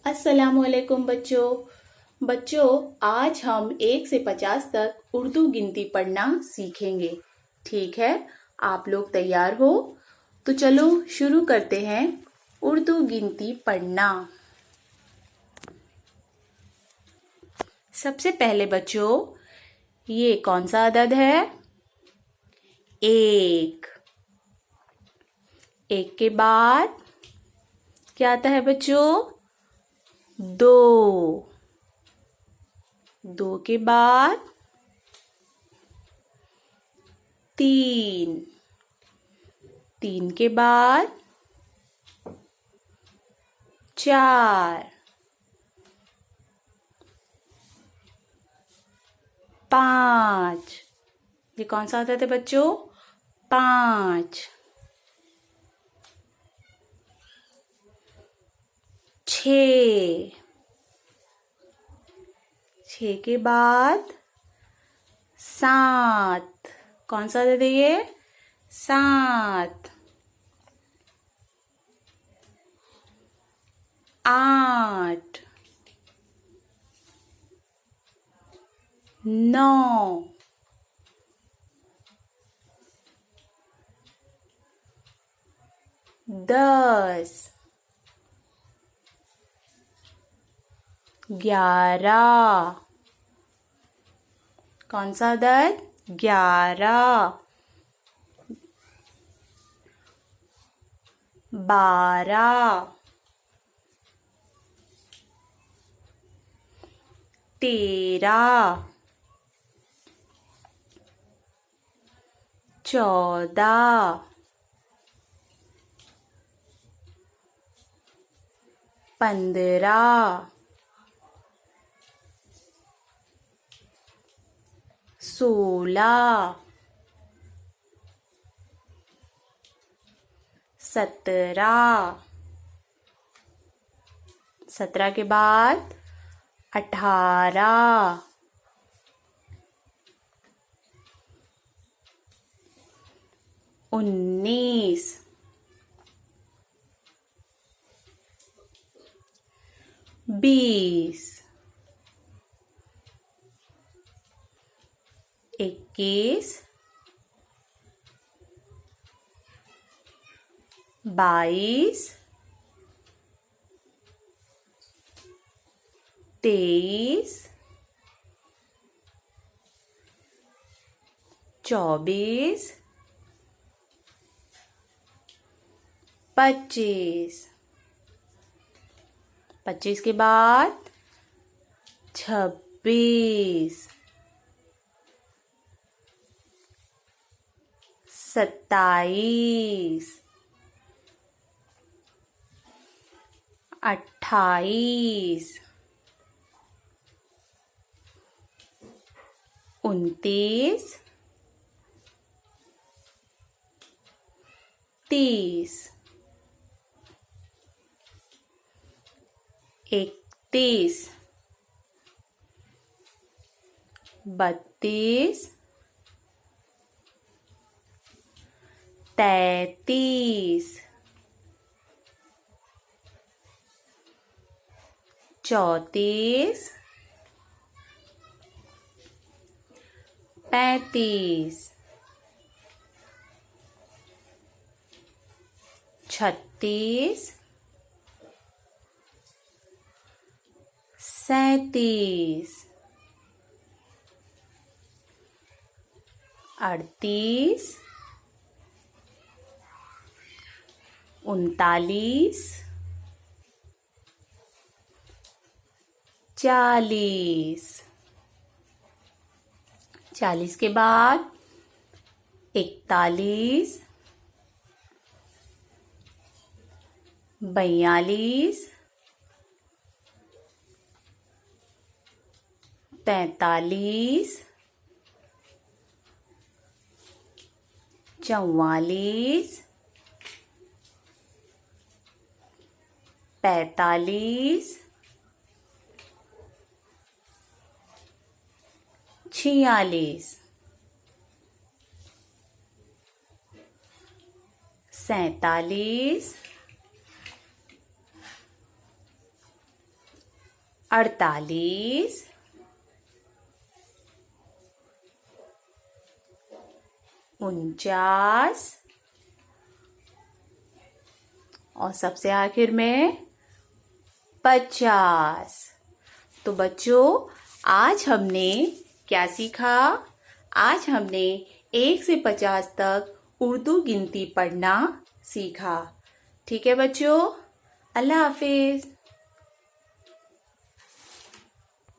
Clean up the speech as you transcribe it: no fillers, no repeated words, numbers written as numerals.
अस्सलामुअलैकुम बच्चों। बच्चों, आज हम 1 से 50 तक उर्दू गिनती पढ़ना सीखेंगे। ठीक है, आप लोग तैयार हो? तो चलो शुरू करते हैं उर्दू गिनती पढ़ना। सबसे पहले बच्चों, ये कौन सा अदद है? एक। एक के बाद क्या आता है बच्चों? दो। दो के बाद तीन। तीन के बाद चार। पांच। ये कौन सा आता था बच्चों? पांच। छ। छ के बाद सात। कौन सा आता था ये? सात। आठ। नौ। 10। 11। कौन सा अदद? 11। 12। 13। 14। 15। 16। 17। 17 के बाद 18। 19। 20। 21। 22। 23। 24। 25। 25 के बाद 26। 27। 28। 29। 30। 31। 32। 33। 34। 35। 36। 37। 38। 39। 40। 40 के बाद 41। 42। 43। 44। 45। 46। 47। 48, 49 और सबसे आखिर में 50। तो बच्चों, आज हमने क्या सीखा? आज हमने 1 से 50 तक उर्दू गिनती पढ़ना सीखा। ठीक है बच्चों, अल्लाह हाफिज।